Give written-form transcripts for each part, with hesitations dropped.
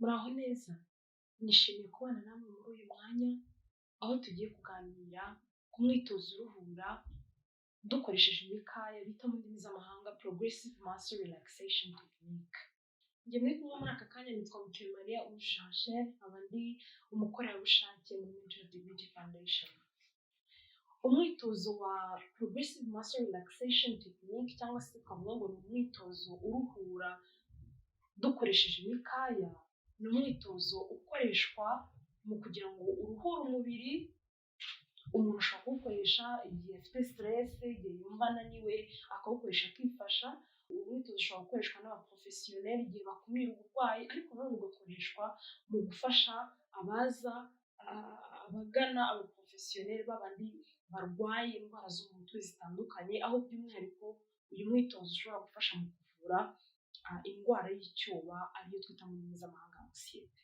Muraho neza, nishimiye kubana namwe muri uyu mwanya, aho tugiye kuganira ku mwitozo uruhura dukoresheje imikaya bita mu ndimi z'amahanga Progressive Muscle Relaxation Technique. Njye muri kumwe muri aka kanya nitwa Mutuyemariya Uwujanje, nkaba ndi umukorerabushake muri Mentor Dignity Foundation. Umwitozo wa Progressive Muscle Relaxation Technique cyangwa se twavuga ngo ni umwitozo uruhura dukoresheje imikaya, ni umwitozo ukoreshwa mu kugira ngo uruhure umubiri. Umuntu ashobora kuwukoresha igihe afite stress, igihe yumva ananiwe akawukoresha akifasha. Uyu mwitozo ushobora gukoreshwa n'abaprofesiyoneri igihe bakumira uburwayi, ariko nanone ugakoreshwa mu gufasha abagana abaprofesiyoneri babandi barwaye indwara zo mu mutwe zitandukanye, aho by'umwihariko uyu mwitozo ushobora gufasha mu kuvura indwara y'icyoba ariyo twita mu ndimi z'amahanga anxiety.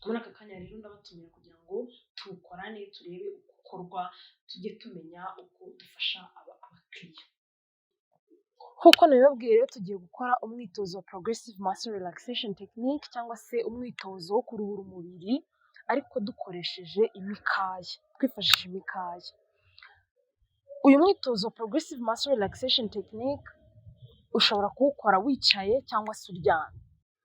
Muri aka kanya rero ndabatumira kugira ngo tuwukorane turebe uko ukorwa, tujye tumenya uko dufasha abakiriya. Nk'uko nabibabwiye rero tugiye gukora umwitozo wa Progressive Muscle Relaxation Technique cyangwa se umwitozo wo kuruhura umubiri ariko dukoresheje imikaya, twifashishije imikaya. Uyu mwitozo wa Progressive Muscle Relaxation Technique ushobora kuwukora wicaye cyangwa se uryamye.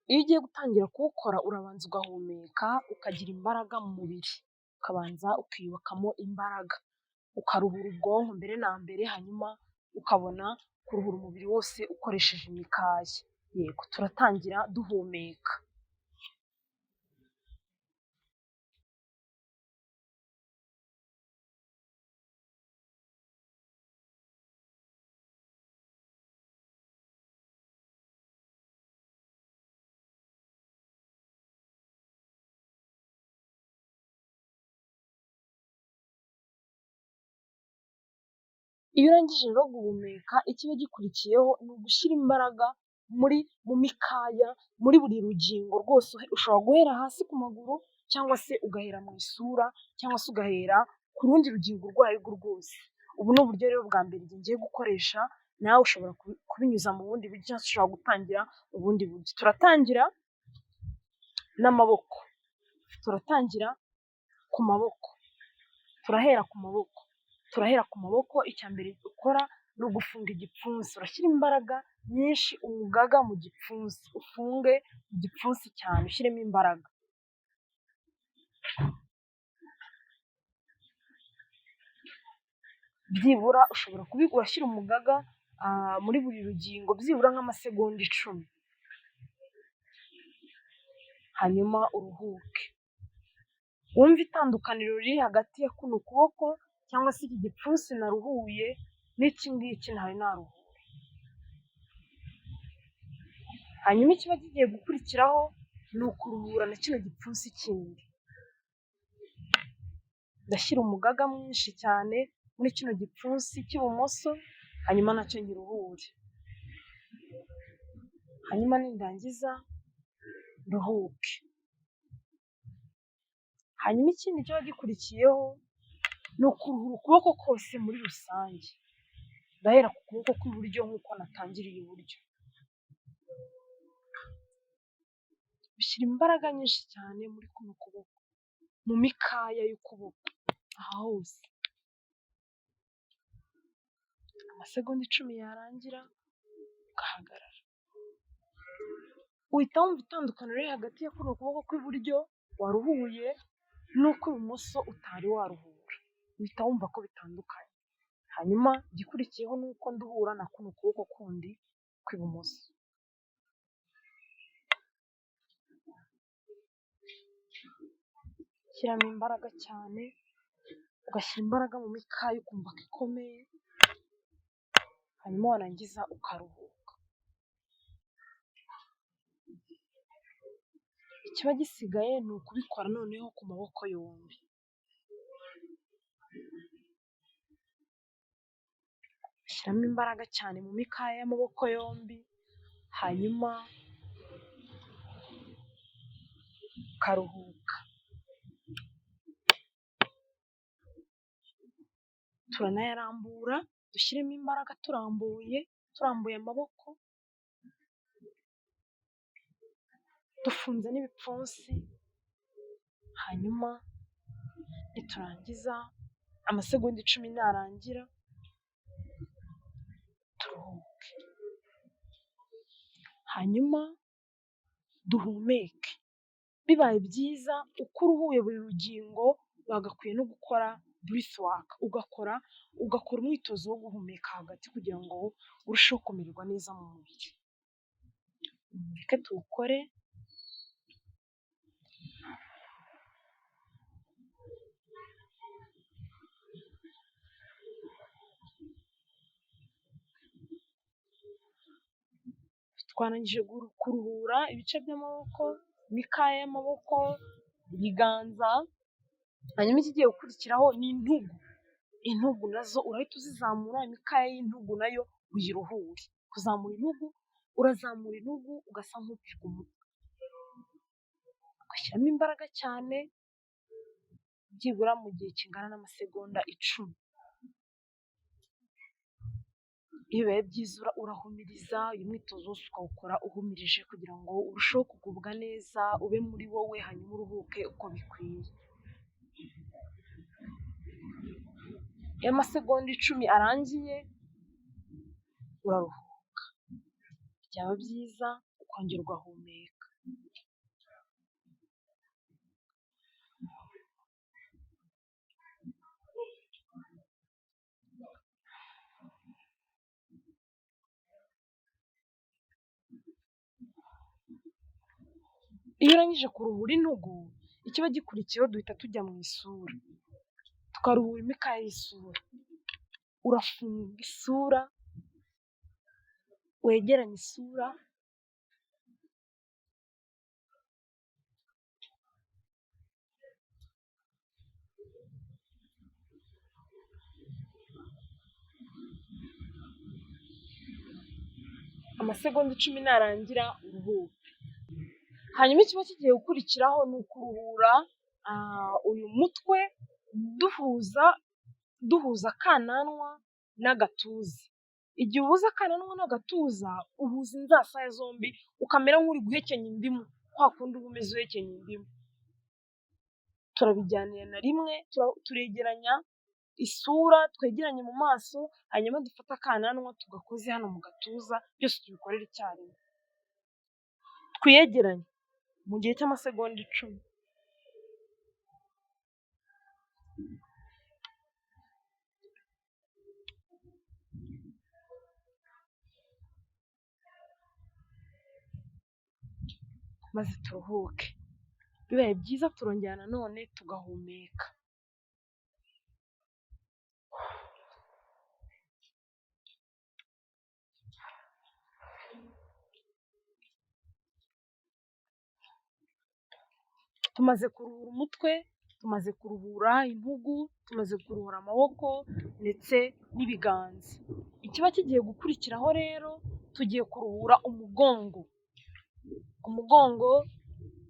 Iyo ugiye gutangira kuwukora urabanza ugahumeka, ukagira imbaraga mu mubiri, ukabanza ukiyubakamo imbaraga, ukaruhura ubwonko mbere na mbere, hanyuma ukabona kuruhura umubiri wose ukoresheje imikaya. Yego, turatangira duhumeka. Iyo urangije rero guhumeka, ikiba gikurikiyeho ni ugushyira imbaraga mu mikaya, muri buri rugingo rwose. Ushobora guhera hasi ku maguru cyangwa se ugahera mu isura cyangwa se ugahera ku rundi rugingo urwo ari rwo rwose. Ubu ni uburyo rero bwa mbere ngiye gukoresha, nawe ushobora kubinyuza mu bundi buryo cyangwa se ushobora gutangira ubundi buryo. Turatangira n'amaboko, turatangira ku maboko, turahera ku maboko. Icya mbere ukora ni ugufunga igipfunsi, urashyira imbaraga nyinshi umugaga mu gipfunsi, ufunge igipfunsi cyane, ushyiremo imbaraga. Byibura ushobora urashyira umugaga muri buri rugingo byibura nk'amasegonda 10, hanyuma uruhuke. Wumve itandukaniro riri hagati ya kuno kuboko cyangwa se iki gipfunsi naruhuye n'iki ngiki ntari naruhuye. Hanyuma ikiba kigiye gukurikiraho ni ukuruhura na kino gipfunsi kindi. Ndashyira umugaga mwinshi cyane muri kino gipfunsi cy'ibumoso, hanyuma nacyo ngiruhure. Hanyuma nindangiza nduhuke. Hanyuma ikindi kiba gikurikiyeho ni ukuruhura ukuboko kose muri rusange. Ndahera ku kuboko kw'iburyo nk'uko natangiriye iburyo. Ushyira imbaraga nyinshi cyane muri kuno kuboko, mu mikaya y'ukuboko, aha hose. Amasegonda 10 yarangira ugahagarara. Uhita wumva itandukaniro riri hagati ya kuno kuboko kw'iburyo waruhuye n'ukw'ibumoso utari waruhura. Uhita wumva ko bitandukanye. Hanyuma igikurikiyeho ni uko nduhura na kuno kuboko kundi kw'ibumoso. Shyiramo imbaraga cyane, ugashyira imbaraga mu mikaya ukumva ko ikomeye, hanyuma warangiza ukaruhuka. Ikiba gisigaye ni ukubikora noneho ku maboko yombi. Shyiramo imbaraga cyane mu mikaya y'amaboko yombi, hanyuma ukaruhuka. Turanayarambura, dushyiremo imbaraga turambuye amaboko. dufunze n'ibipfunsi, hanyuma niturangiza amasegonda 10 narangira turuhuke, hanyuma duhumeke. Bibaye byiza uko uruhuye buri rugingo wagakwiye no gukora breath work, ugakora umwitozo wo guhumeka hagati kugira ngo urusheho kumererwa neza mu mubiri. Reka tuwukore. Twarangije kuruhura ibice by'amaboko, imikaya y'amaboko, ibiganza, hanyuma ikigiye gukurikiraho ni intugu. Intugu nazo urahita uzizamura, imikaya y'intugu nayo uyiruhure. Kuzamura intugu, urazamura intugu ugasa nk'upiga umutwe, ugashyiramo imbaraga cyane byibura mu gihe kingana n'amasegonda 10. Iyo bibaye byiza urahumiriza, uyu mwitozo wose ukawukora uhumirije kugira ngo urusheho kugubwa neza, ube muri wowe, hanyuma uruhuke uko bikwiye. Iyo amasegonda 10 arangiye uraruhuka, byaba byiza ukongera ugahumeka. Iyo urangije kuruhura intugu, ikiba gikurikiyeho duhita tujya mu isura, tukaruhura imikaya y'isura. Urafunga isura, wegeranye isura, amasegonda 10 narangira uruhuke. Hanyuma ikiba kigiye gukurikiraho ni ukuruhura uyu mutwe duhuza akananwa n'agatuza. Igihe uhuza akananwa n'agatuza, uhuza inzasaya zombi ukamera nk'uri guhekenya indimu, kwa kundi uba umeze uhekenya indimu. Turabijyanirana rimwe, turegeranya isura, twegeranye mu maso, hanyuma dufata akananwa tugakoze hano mu gatuza, byose tubikorera icyarimwe. Twiyegeranye mu gihe cy'amasegonda 10. Maze turuhuke. Bibaye byiza turongera nanone tugahumeka. Tumaze kuruhura umutwe, tumaze kuruhura intugu, tumaze kuruhura amaboko ndetse n'ibiganza. Ikiba kigiye gukurikiraho rero, tugiye kuruhura umugongo. Umugongo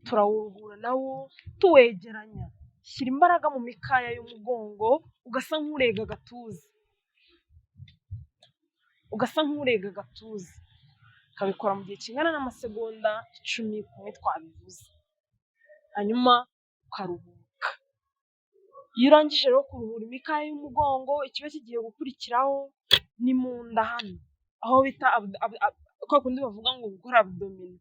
turawuruhura nawo tuwegeranya. Shyira imbaraga mu mikaya y'umugongo, ugasa nk'urega agatuza. Ukabikora mu gihe kingana n'amasegonda 10 kumwe twabivuze. Hanyuma ukaruhuka. Iyo urangije rero kuruhura imikaya y'umugongo, ikiba kigiye gukurikiraho ni mu nda hano, aho bita kwa kundi bavuga ngo gukora abdomen.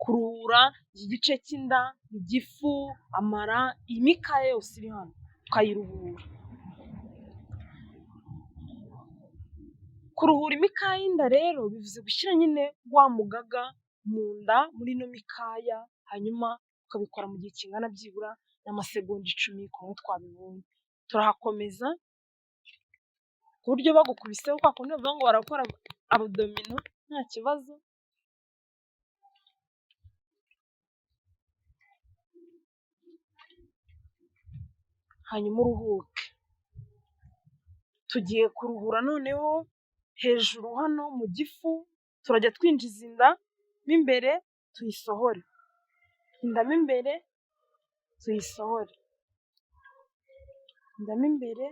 Kuruhura iki gice cy'inda, igifu, amara, imikaya yose iri hano ukayiruhura. Kuruhura imikaya y'inda rero bivuze gushyira nyine wa mugaga mu nda muri ino mikaya, hanyuma ukabikora mu gihe kingana byibura n'amasegonda 10 kumwe twabibonye. Turahakomeza ku buryo bagukubiseho kwa kundi bavuga ngo barakora abdomino nta kibazo. Hanyuma uruhuke. Tugiye kuruhura noneho hejuru hano mu gifu, turajya twinjiza inda mo imbere tuyisohore. Inda mo imbere tuyisohore. Inda mo imbere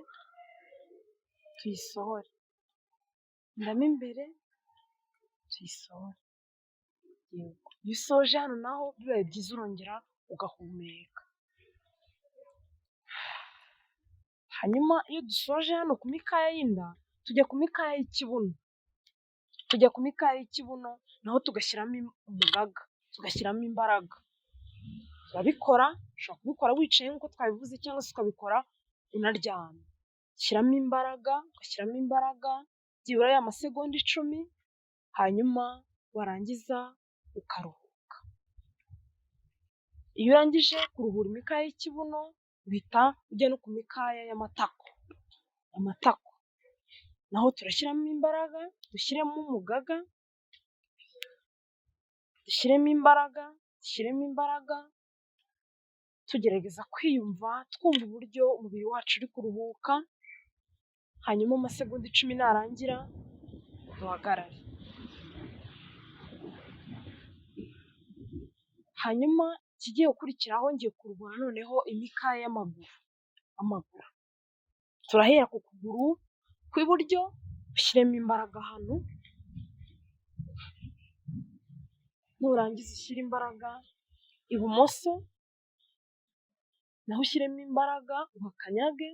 tuyisohore. Inda mo imbere tuyisohore. yego. Iyo usoje hano naho bibaye byiza urongera ugahumeka. Hanyuma iyo dusoje hano ku mikaya y'inda, tujya ku mikaya y'ikibuno. Tujya ku mikaya y'ikibuno naho tugashyiramo umugaga, tugashyiramo imbaraga. Turabikora, ushobora kubikora wicaye nk'uko twabivuze cyangwa se ukabikora unaryamye. Shyiramo imbaraga, ugashyiramo imbaraga, byibura ya masegonda 10, hanyuma warangiza ukaruhuka. Iyo urangije kuruhura imikaya y'ikibuno, uhita ujya no ku mikaya y'amatako. Amatako naho turashyiramo imbaraga, dushyiremo umugaga, dushyiremo imbaraga, dushyiremo imbaraga, tugerageza kwiyumva, twumva uburyo umubiri wacu uri kuruhuka, hanyuma amasegonda 10 narangira duhagarare. Hanyuma ikigiye gukurikiraho ngiye kuruhura noneho imikaya y'amaguru. Amaguru turahera ku kuguru kw'iburyo, ushyiremo imbaraga hano, nurangiza ushyire imbaraga ibumoso, naho ushyiremo imbaraga uhakanyage,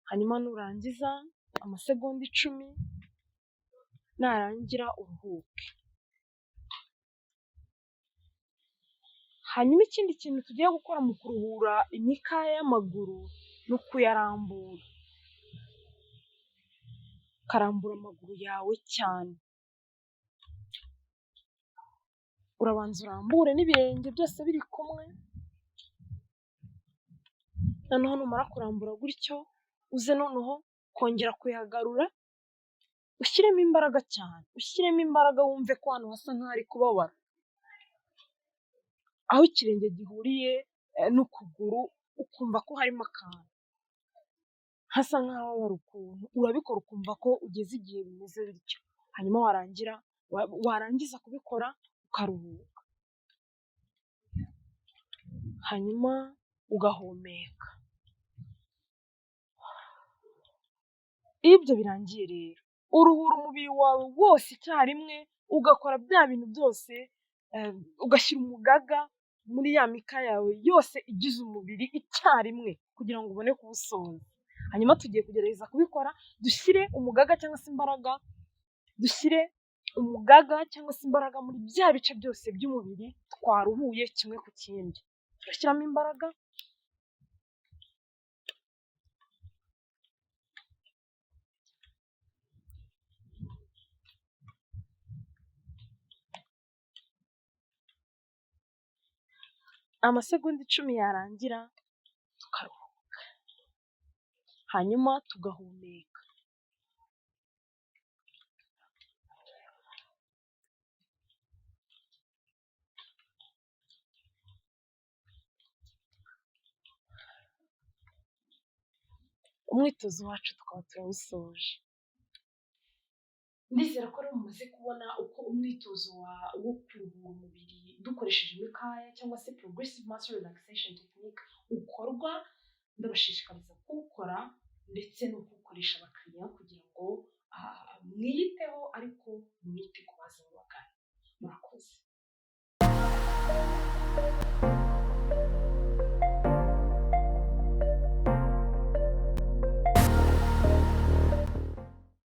hanyuma nurangiza amasegonda 10 narangira uruhuke. Hanyuma ikindi kintu tugiye gukora mu kuruhura imikaya y'amaguru ni ukuyarambura. Ukarambura amaguru yawe cyane. Urabanza urambure n'ibirenge byose biri kumwe, noneho numara kurambura gutyo, uze noneho kongera kuyagarura, ushyiremo imbaraga cyane, ushyiremo imbaraga wumve ko hano hasa nk'ahari kubabara. Aho ikirenge gihuriye n'ukuguru ukumva ko harimo akantu hasa nk'aho hari ukuntu, urabikora ukumva ko ugeze igihe bimeze bityo. Hanyuma warangiza kubikora ukaruhuka, hanyuma ugahumeka. Iyo ibyo birangiye rero, uruhura umubiri wawe wose icyarimwe, ugakora bya bintu byose, ugashyira umugaga muri ya mikaya yawe yose igize umubiri icyarimwe kugira ngo ubone kuwusoza. Hanyuma tugiye kugerageza kubikora, dushyire umugaga cyangwa se imbaraga, dushyire umugaga cyangwa se imbaraga muri bya bice byose by'umubiri twaruhuye kimwe ku kindi. Turashyiramo imbaraga, amasegonda 10 yarangira tukaruhuka, hanyuma tugahumeka. Umwitozo wacu tukaba turawusoje. Ndizera ko rero mumaze kubona uko umwitozo wo kuruhura umubiri dukoresheje imikaya cyangwa se progressive muscle relaxation technique ukorwa. Ndabashishikariza kuwukora ndetse no kuwukoresha abakiriya kugira ngo mwiyiteho ariko mwite ku baza babagana. Murakoze.